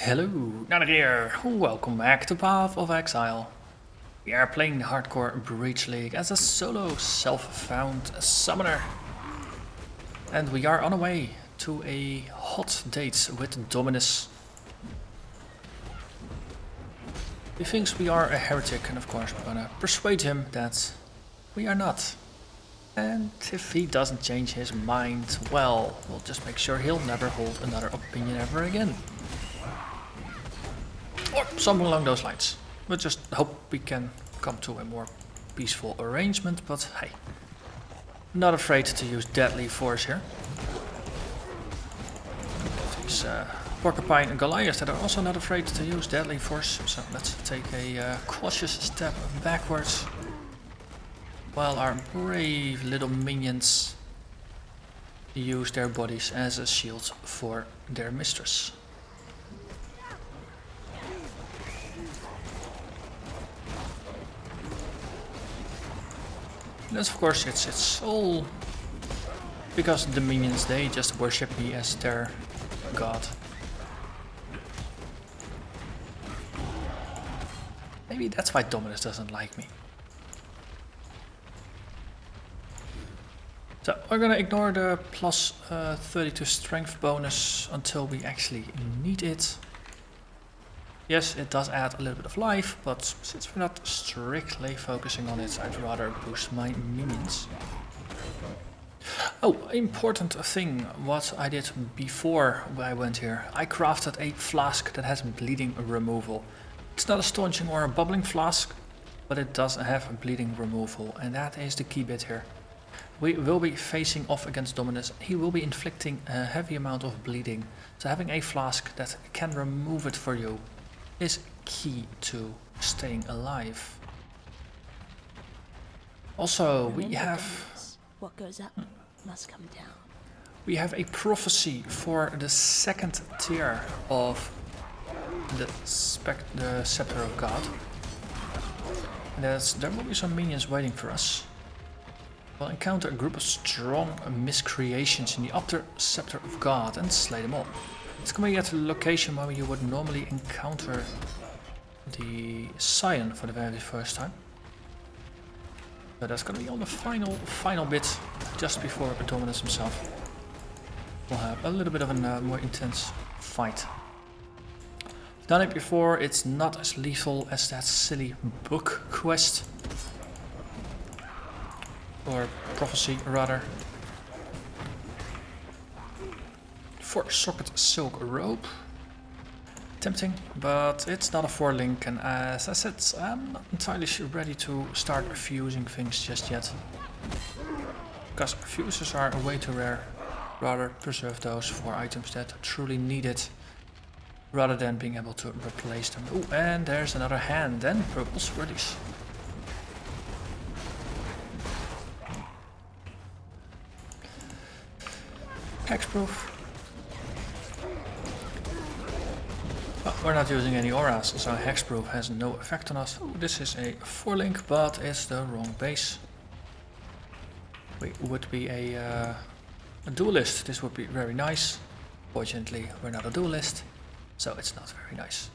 Hello, Narnach here. Welcome back to Path of Exile. We are playing the Hardcore Breach League as a solo self-found summoner. And we are on our way to a hot date with Dominus. He thinks we are a heretic, and of course we're gonna persuade him that we are not. And if he doesn't change his mind, well, we'll just make sure he'll never hold another opinion ever again. Or something along those lines. We'll just hope we can come to a more peaceful arrangement, but hey. Not afraid to use deadly force here. These Porcupine and Goliaths that are also not afraid to use deadly force. So let's take a cautious step backwards. While our brave little minions use their bodies as a shield for their mistress. That's of course it's all because the minions, they just worship me as their god. Maybe that's why Dominus doesn't like me. So we're gonna ignore the plus 32 strength bonus until we actually need it. Yes, it does add a little bit of life, but since we're not strictly focusing on it, I'd rather boost my minions. Oh, important thing, what I did before I went here. I crafted a flask that has bleeding removal. It's not a staunching or a bubbling flask, but it does have bleeding removal, and that is the key bit here. We will be facing off against Dominus. He will be inflicting a heavy amount of bleeding, so having a flask that can remove it for you is key to staying alive. Also, we have what goes up must come down. We have a prophecy for the second tier of the Scepter of God. And there will be some minions waiting for us. We'll encounter a group of strong miscreations in the upper Scepter of God and slay them all. It's coming at a location where you would normally encounter the Scion for the very first time. So that's gonna be on the final bit, just before Dominus himself. We'll have a little bit of a more intense fight. Done it before, it's not as lethal as that silly book quest. Or prophecy, rather. 4-socket silk rope. Tempting, but it's not a 4-link, and as I said, I'm not entirely ready to start fusing things just yet. Because fuses are way too rare. Rather preserve those for items that truly need it, rather than being able to replace them. Oh, and there's another hand, and purple swirlies. Hexproof. Oh, we're not using any auras, so hexproof has no effect on us. Oh, this is a 4-link, but it's the wrong base. We would be a duelist. This would be very nice. Fortunately, we're not a duelist, so it's not very nice.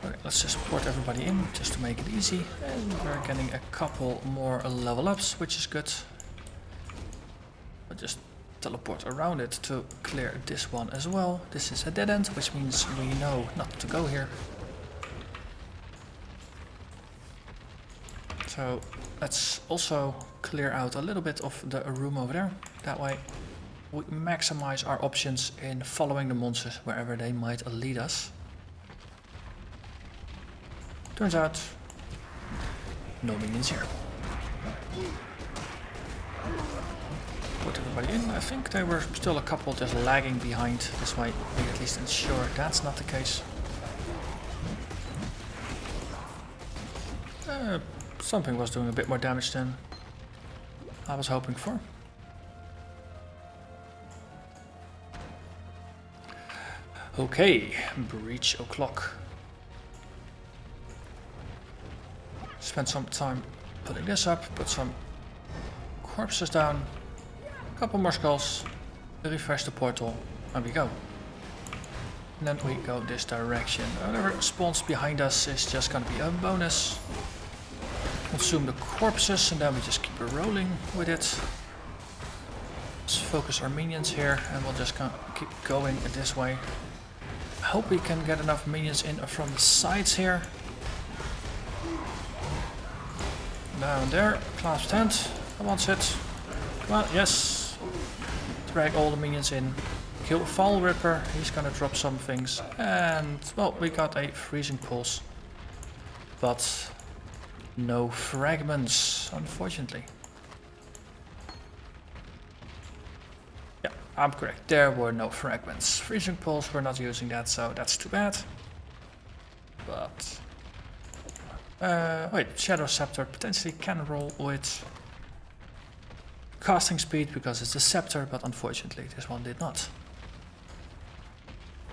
Okay, let's just port everybody in, just to make it easy. And we're getting a couple more level ups, which is good. We'll just teleport around it to clear this one as well. This is a dead end, which means we know not to go here. So let's also clear out a little bit of the room over there. That way we maximize our options in following the monsters wherever they might lead us. Turns out, no minions here. Put everybody in. I think there were still a couple just lagging behind. This way we at least ensure that's not the case. Something was doing a bit more damage than I was hoping for. Okay, breach o'clock. Spend some time putting this up, put some corpses down, a couple more skulls, refresh the portal, and we go. And then we go this direction. Whatever spawns behind us is just gonna be a bonus. Consume the corpses and then we just keep rolling with it. Let's focus our minions here and we'll just keep going this way. I hope we can get enough minions in from the sides here. Down there, clasped hand. I want it. Come on, yes. Drag all the minions in. Kill Fall Ripper, he's gonna drop some things. And, well, we got a freezing pulse. But no fragments, unfortunately. Yeah, I'm correct. There were no fragments. Freezing pulse, we're not using that, so that's too bad. But wait, Shadow Scepter potentially can roll with casting speed because it's a scepter, but unfortunately this one did not.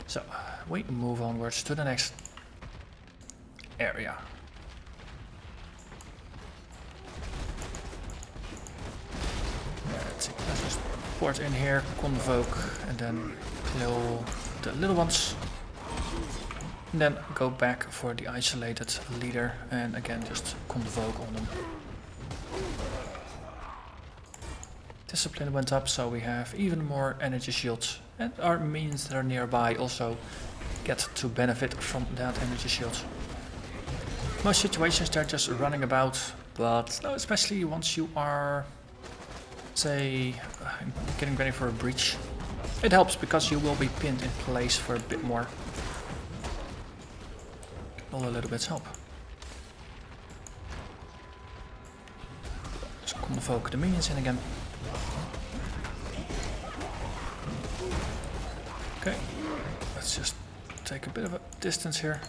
So we move onwards to the next area. Let's see, let's just port in here, convoke, and then kill the little ones. And then go back for the isolated leader and again just convoke on them. Discipline went up, so we have even more energy shields. And our minions that are nearby also get to benefit from that energy shield. Most situations they're just running about, but no, especially once you are, say, getting ready for a breach. It helps because you will be pinned in place for a bit more. All a little bit help. Let's convoke the minions in again. Okay, let's just take a bit of a distance here.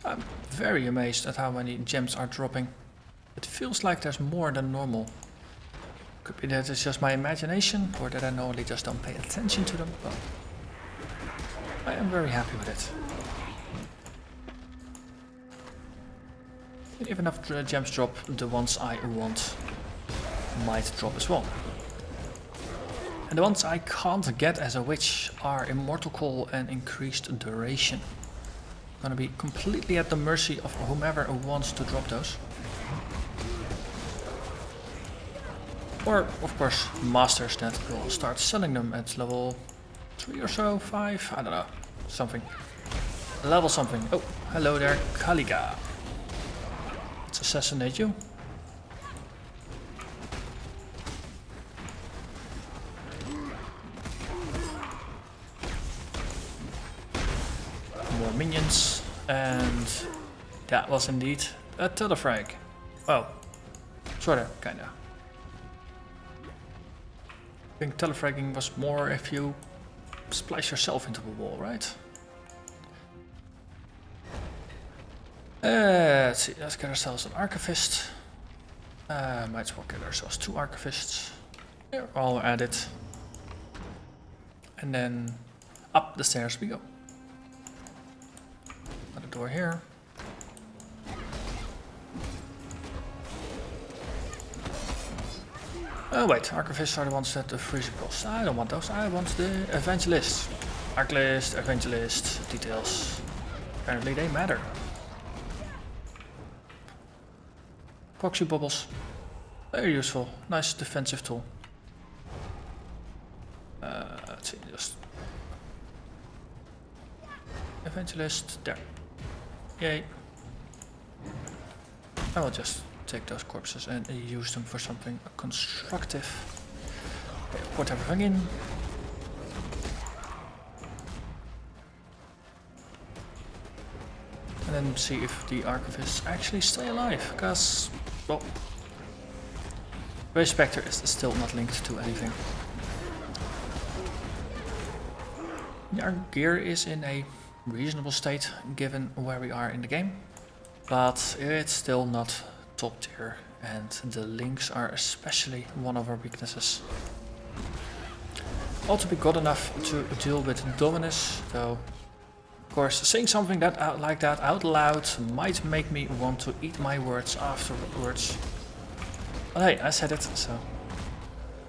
I'm very amazed at how many gems are dropping. It feels like there's more than normal. Could be that it's just my imagination, or that I normally just don't pay attention to them, but I am very happy with it. And if enough gems drop, the ones I want might drop as well. And the ones I can't get as a witch are Immortal Call and Increased Duration. I'm gonna be completely at the mercy of whomever wants to drop those. Or, of course, masters that will start selling them at level 3 or so, 5, I don't know, something. Level something. Oh, hello there, Kaliga. Let's assassinate you. More minions, and that was indeed a telefrag. Well, sorta, kinda. I think telefragging was more if you splice yourself into the wall, right? Let's see, let's get ourselves an archivist. Might as well get ourselves 2 archivists. They're all added. And then up the stairs we go. Another door here. Oh wait, archivists are the ones that the freezing pulse. I don't want those, I want the evangelists. Archlist, evangelist, details. Apparently they matter. Proxy bubbles. Very useful. Nice defensive tool. Let's see, just evangelist there. Yay. I will just take those corpses and use them for something constructive. Okay, put everything in. And then see if the archivists actually stay alive, because, well, Spectre is still not linked to anything. Our gear is in a reasonable state given where we are in the game, but it's still not top tier, and the links are especially one of our weaknesses. Also be good enough to deal with Dominus, though course, saying something like that out loud might make me want to eat my words afterwards. But hey, I said it, so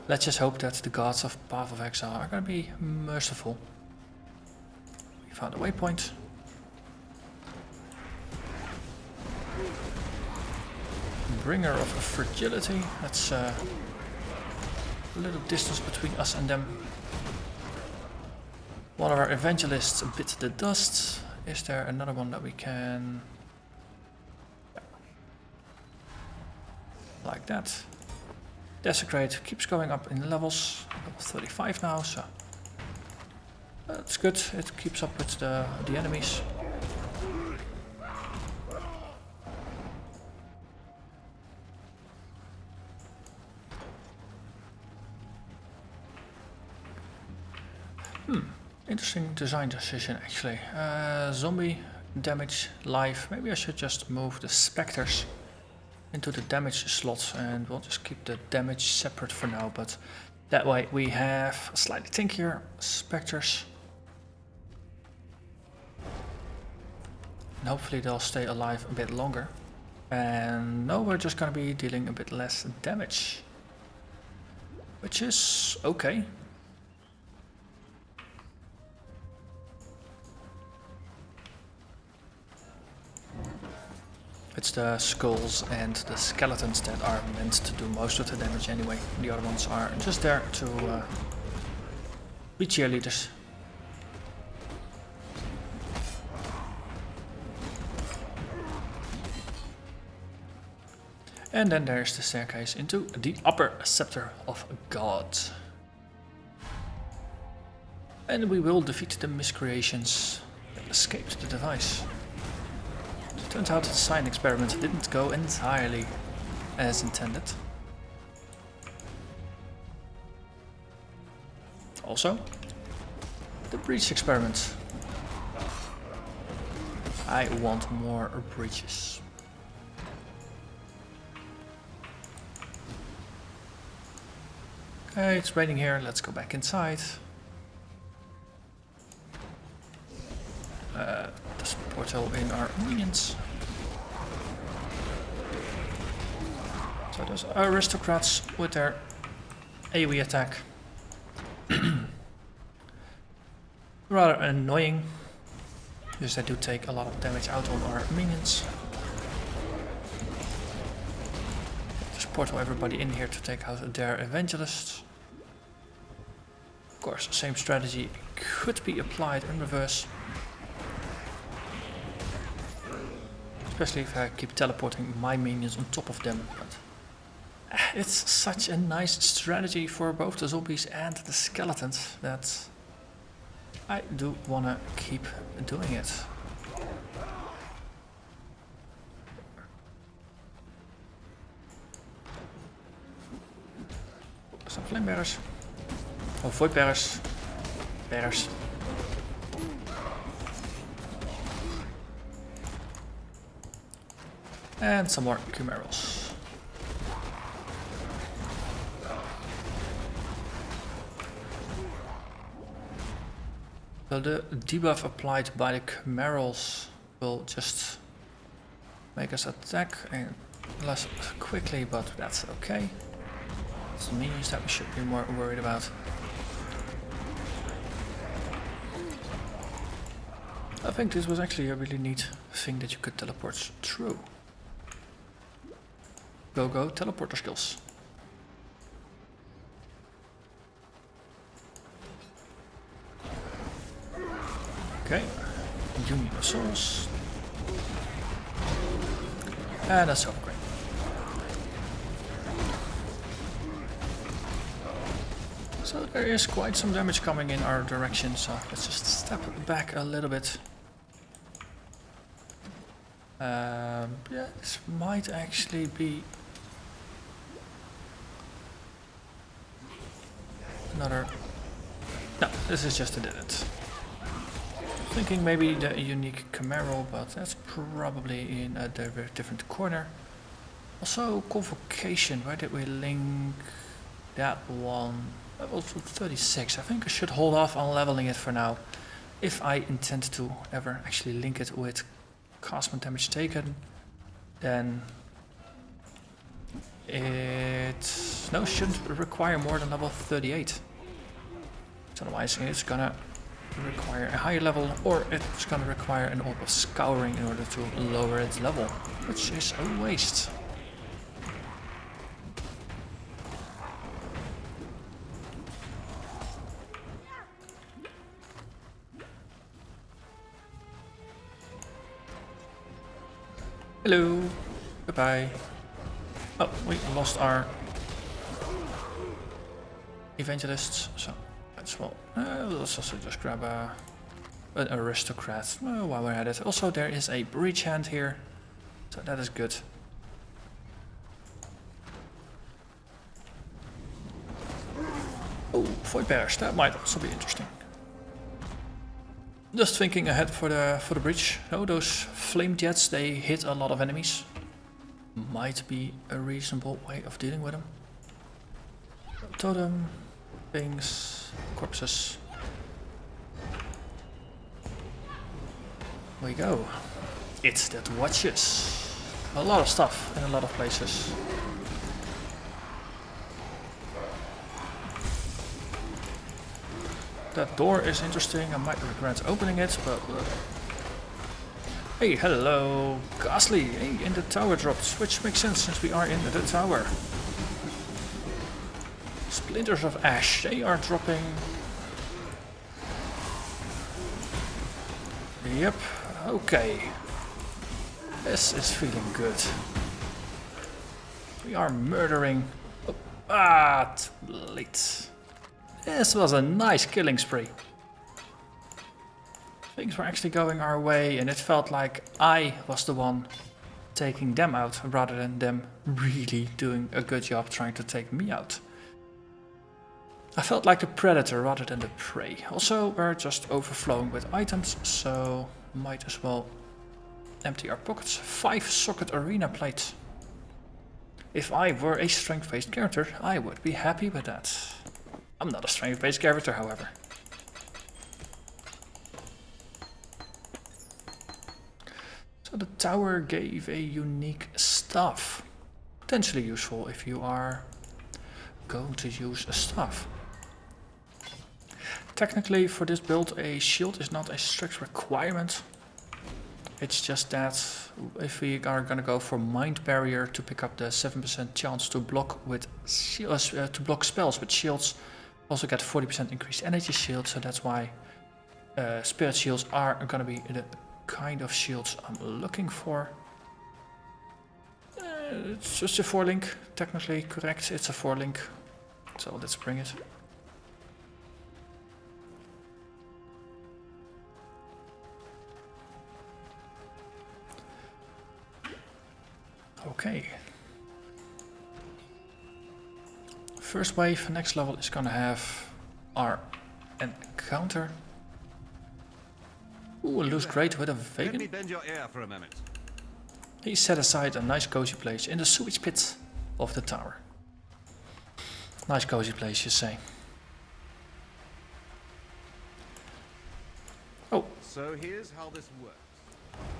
let's just hope that the gods of Path of Exile are gonna be merciful. We found a waypoint. Bringer of fragility. That's a little distance between us and them. One of our evangelists bit the dust. Is there another one that we can... like that. Desecrate keeps going up in levels. Level 35 now, so that's good. It keeps up with the enemies. Interesting design decision actually. Zombie damage life. Maybe I should just move the Spectres into the damage slots and we'll just keep the damage separate for now, but that way we have slightly tankier Spectres. And hopefully they'll stay alive a bit longer. And now we're just gonna be dealing a bit less damage, which is okay. It's the skulls and the skeletons that are meant to do most of the damage anyway. The other ones are just there to be cheerleaders. And then there's the staircase into the upper scepter of God. And we will defeat the miscreations that escaped the device. Turns out the sign experiment didn't go entirely as intended. Also, the breach experiment. I want more breaches. Okay, it's raining here, let's go back inside. This portal in our minions. So those aristocrats with their AoE attack. Rather annoying, because they do take a lot of damage out on our minions. Just portal everybody in here to take out their evangelists. Of course, same strategy could be applied in reverse. Especially if I keep teleporting my minions on top of them. But it's such a nice strategy for both the zombies and the skeletons that I do want to keep doing it. Some flame bearers. Oh, void bearers. Bearers. And some more chimerals. So the debuff applied by the chimerals will just make us attack and less quickly, but that's okay. It's the minions that we should be more worried about. I think this was actually a really neat thing that you could teleport through. Go, teleporter skills. Okay, Union of Souls. And that's upgrade. So there is quite some damage coming in our direction, so let's just step back a little bit. Yeah, this might actually be another... No, this is just a didn't. Thinking maybe the unique chimeral, but that's probably in a different corner. Also, Convocation, where did we link that one? Level 36. I think I should hold off on leveling it for now. if I intend to ever actually link it with castment damage taken, then it shouldn't require more than level 38. So otherwise it's gonna require a higher level, or it's gonna require an orb of scouring in order to lower its level, which is a waste. Hello. Goodbye. Oh, we lost our evangelists, so let's let's also just grab an aristocrat while we're at it. Also, there is a breach hand here, so that is good. Oh, void bears, that might also be interesting. Just thinking ahead for the bridge. Oh, those flame jets, they hit a lot of enemies. Might be a reasonable way of dealing with them. Totem, things, corpses. There we go. It's that watches. A lot of stuff in a lot of places. That door is interesting. I might regret opening it, but hey, hello, Ghastly. Hey, in the tower dropped, which makes sense since we are in the tower. Splinters of ash, they are dropping. Yep, okay. This is feeling good. We are murdering. Oh, too late. This was a nice killing spree. Things were actually going our way, and it felt like I was the one taking them out rather than them really doing a good job trying to take me out. I felt like the predator rather than the prey. Also, we're just overflowing with items, so might as well empty our pockets. 5 socket arena plates. If I were a strength-based character, I would be happy with that. I'm not a strength-based character, however. So the tower gave a unique staff. Potentially useful if you are going to use a staff. Technically, for this build, a shield is not a strict requirement. It's just that if we are going to go for Mind Barrier to pick up the 7% chance to block with to block spells with shields, also get 40% increased energy shield. So that's why spirit shields are going to be the kind of shields I'm looking for. It's just a 4-link, technically correct. It's a 4-link, so let's bring it. Okay. First wave, next level is gonna have our encounter. Ooh, a loose crate with a vegan. Let me bend your ear for a moment. He set aside a nice cozy place in the sewage pit of the tower. Nice cozy place, you say. Oh. So here's how this works.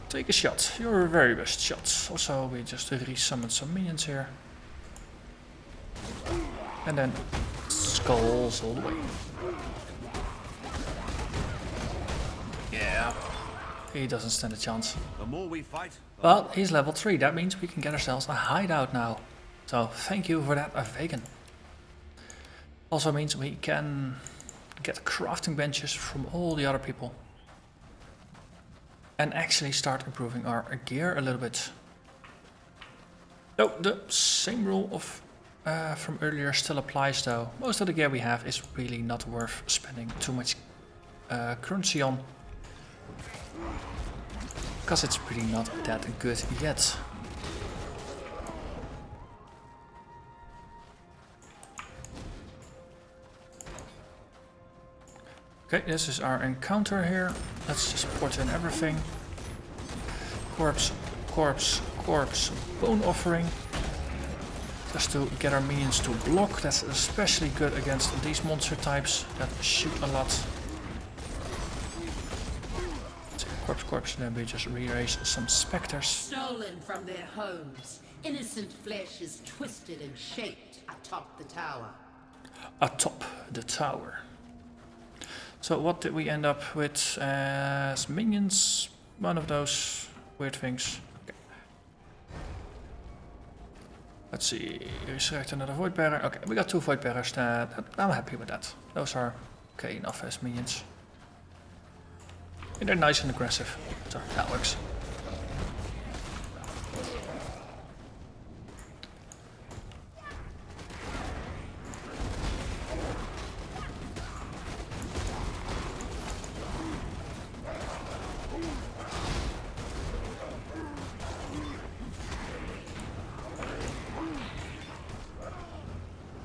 Take a shot, your very best shot. Also, we just re-summoned some minions here. And then skulls all the way. Yeah, he doesn't stand a chance. The more we fight, But he's level 3, that means we can get ourselves a hideout now. So thank you for that, vegan. Also means we can get crafting benches from all the other people. And actually start improving our gear a little bit. Oh, the same rule of from earlier still applies though. Most of the gear we have is really not worth spending too much currency on. Because it's really not that good yet. Okay, this is our encounter here. Let's just put in everything. Corpse, corpse, corpse, bone offering. Just to get our minions to block. That's especially good against these monster types that shoot a lot. corpse, then we just re-raise some Spectres. Stolen from their homes. Innocent flesh is twisted and shaped atop the tower. Atop the tower. So what did we end up with as minions? One of those weird things. Okay. Let's see, resurrect another void bearer. Okay, we got 2 void bearers. I'm happy with that. Those are okay enough as minions. And they're nice and aggressive, so that works.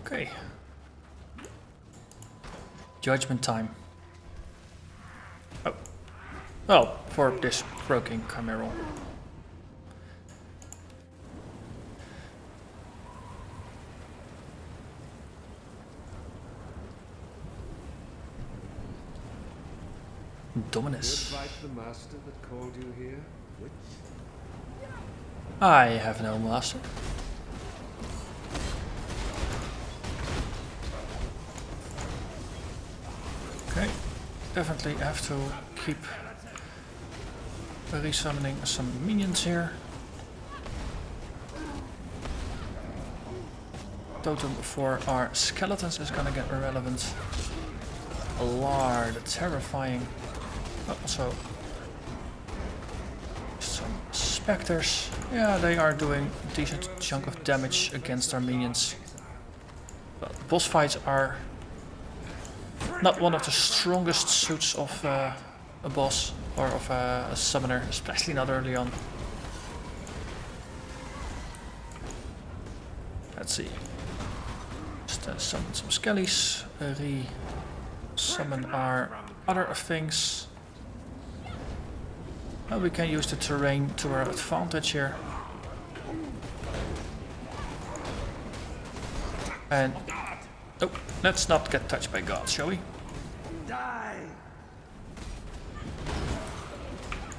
Okay. Judgment time. Oh. Oh, for this broken chimeral. Dominus. Good like the master that called you here, Witch? I have no master. Okay, definitely have to keep resummoning some minions here. Totem for our skeletons is gonna get irrelevant. Lard, terrifying. Also, some Spectres. Yeah, they are doing a decent chunk of damage against our minions. But boss fights are not one of the strongest suits of a boss or of a summoner, especially not early on. Let's see. Just summon some skellies, re-summon our other things. Well, we can use the terrain to our advantage here. And oh, let's not get touched by gods, shall we? Die!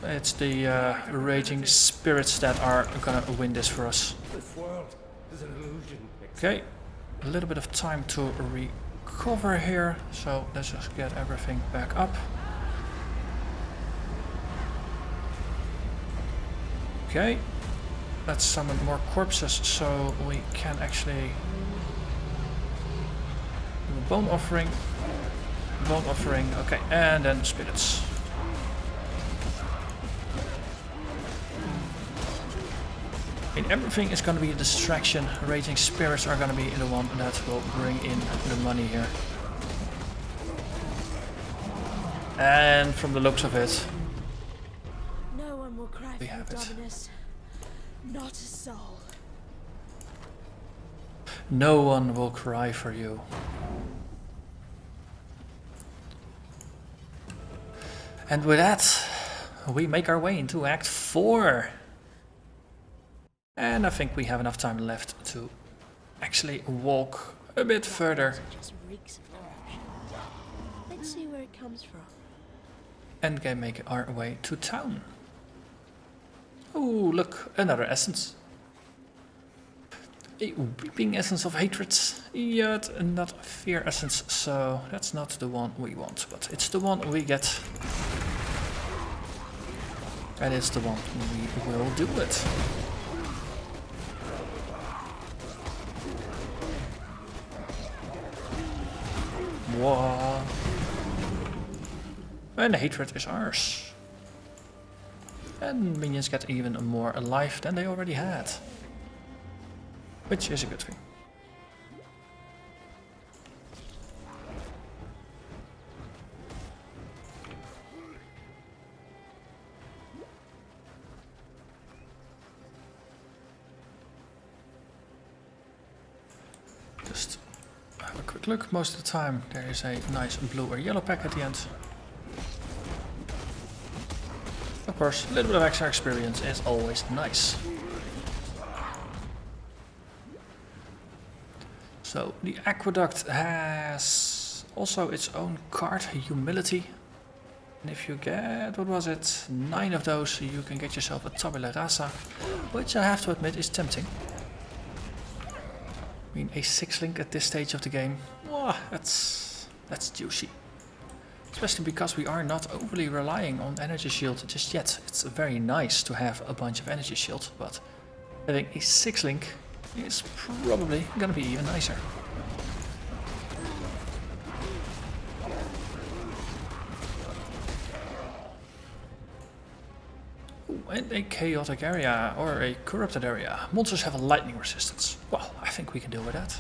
It's the raging spirits that are gonna win this for us. This world is an illusion. Okay, a little bit of time to recover here, so let's just get everything back up. Okay, let's summon more corpses so we can actually do a bone offering. Bone offering, okay, and then spirits. And everything is going to be a distraction. Raging spirits are going to be the one that will bring in the money here. And from the looks of it, No one will cry we for you, have it. Dominus. Not a soul. No one will cry for you. And with that, we make our way into Act 4. And I think we have enough time left to actually walk a bit further It just reeks of corruption. Let's see where it comes from. and can make our way to town. Oh, look, another essence. A weeping essence of hatred, yet not a fear essence, so that's not the one we want, but it's the one we get. And it's the one we will do it. Whoa. And hatred is ours. And minions get even more alive than they already had. Which is a good thing. Just have a quick look. Most of the time there is a nice blue or yellow pack at the end. Of course, a little bit of extra experience is always nice. So the aqueduct has also its own card, humility. And if you get, what was it, 9 of those, you can get yourself a tabula rasa, which I have to admit is tempting. I mean, a 6-link at this stage of the game, oh, that's juicy. Especially because we are not overly relying on energy shield just yet. It's very nice to have a bunch of energy shield, but having a 6-link is probably gonna be even nicer. In a chaotic area or a corrupted area, monsters have a lightning resistance. Well, I think we can deal with that.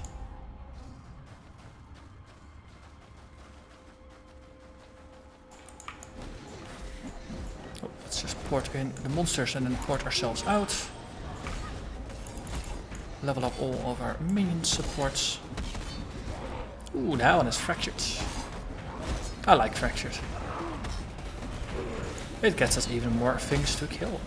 Oh, let's just port in the monsters and then port ourselves out. Level up all of our minion supports. Ooh, that one is fractured. I like fractured. It gets us even more things to kill.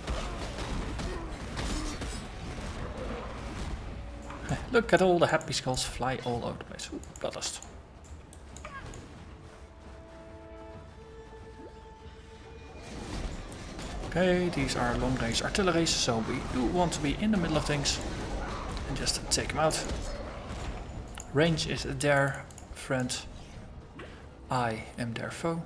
Look at all the happy skulls fly all over the place. Ooh, bloodlust. Okay, these are long range artilleries, so we do want to be in the middle of things and just take them out. Range is their friend. I am their foe.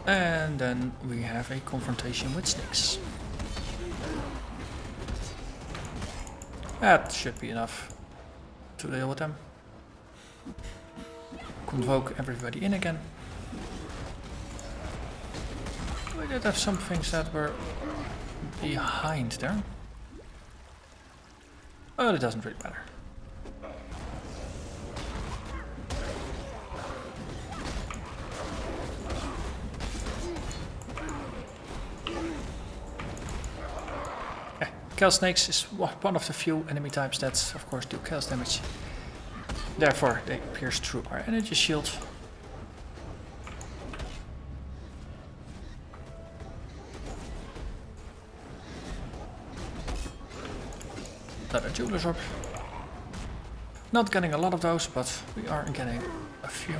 And then we have a confrontation with snakes. That should be enough to deal with them. Convoke everybody in again. We did have some things that were behind there. But it doesn't really matter. Chaos Snakes is one of the few enemy types that, of course, do chaos damage. Therefore, they pierce through our energy shield. Another jeweler's orb. Not getting a lot of those, but we are getting a few.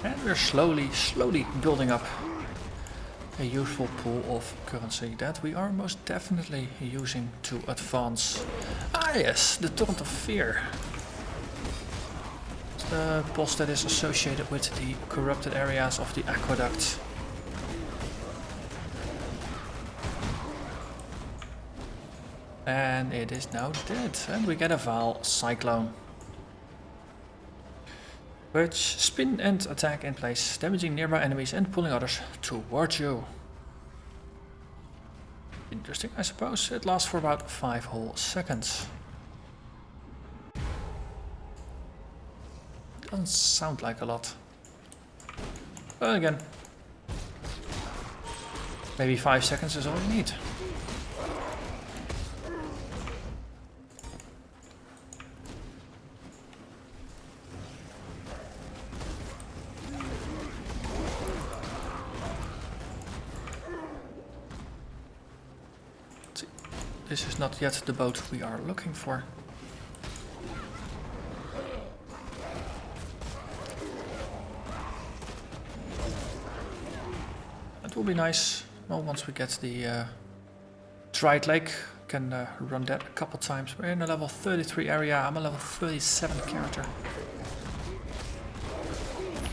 And we're slowly building up a useful pool of currency that we are most definitely using to advance. Ah yes, the Torrent of Fear. The boss that is associated with the corrupted areas of the aqueduct. And it is now dead. And we get a Val Cyclone, which spin and attack in place, damaging nearby enemies and pulling others towards you. Interesting, I suppose. It lasts for about 5 whole seconds. Doesn't sound like a lot. But again, maybe 5 seconds is all you need. This is not yet the boat we are looking for. It will be nice. Well, once we get the Dried Lake, can run that a couple times. We're in a level 33 area. I'm a level 37 character.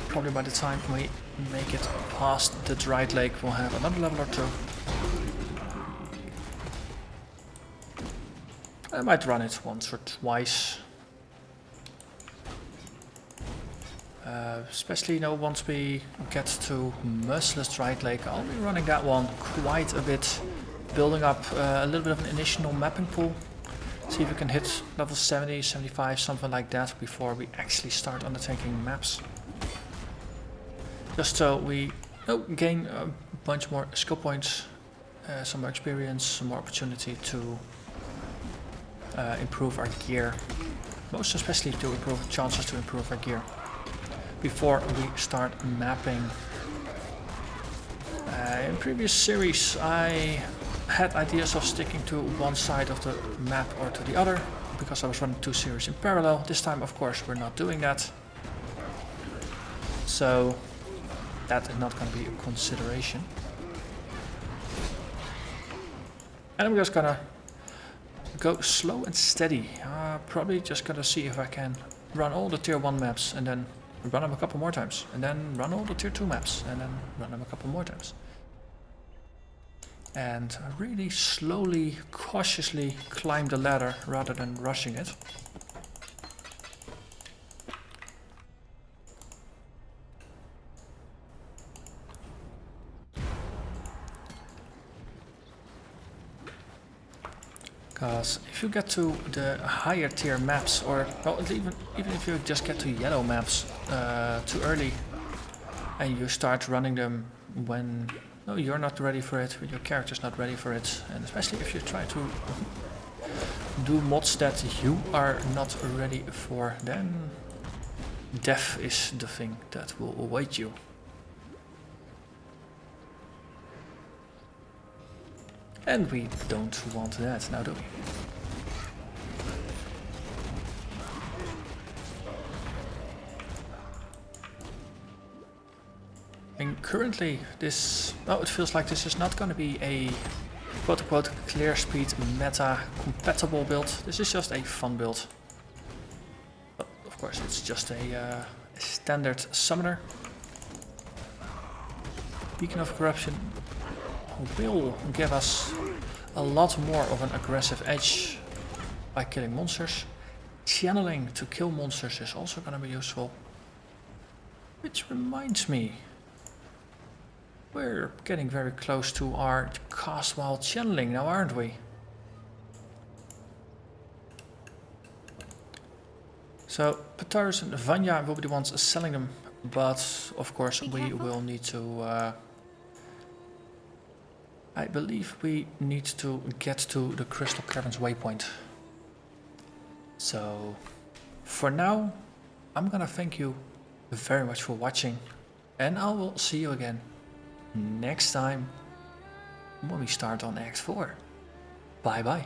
Probably by the time we make it past the Dried Lake, we'll have another level or 2. I might run it once or twice. Especially, you know, once we get to Merciless Dried Lake, I'll be running that one quite a bit. Building up a little bit of an initial mapping pool. See if we can hit level 70, 75, something like that before we actually start undertaking maps. Just so we gain a bunch more skill points, some more experience, some more opportunity to improve our gear. Most especially to improve chances to improve our gear before we start mapping. In previous series I had ideas of sticking to one side of the map or to the other, because I was running 2 series in parallel. This time, of course, we're not doing that. So that is not going to be a consideration. And I'm just gonna go slow and steady. Probably just gonna see if I can run all the tier 1 maps and then run them a couple more times. And then run all the tier 2 maps and then run them a couple more times. And really slowly, cautiously climb the ladder rather than rushing it. Because if you get to the higher tier maps, or well, even if you just get to yellow maps too early, and you start running them when you're not ready for it, when your character's not ready for it, and especially if you try to do mods that you are not ready for, then death is the thing that will await you. And we don't want that, now do we? And currently this, well, it feels like this is not going to be a quote-unquote clear speed meta compatible build. This is just a fun build. But of course it's just a standard summoner. Beacon of Corruption will give us a lot more of an aggressive edge by killing monsters. Channeling to kill monsters is also going to be useful. Which reminds me, we're getting very close to our cast while channeling now, aren't we? So Patarus and Vanya will be the ones selling them, but of course we will need to I believe we need to get to the Crystal Caverns waypoint. So for now, I'm gonna thank you very much for watching, and I will see you again next time when we start on Act 4. Bye bye.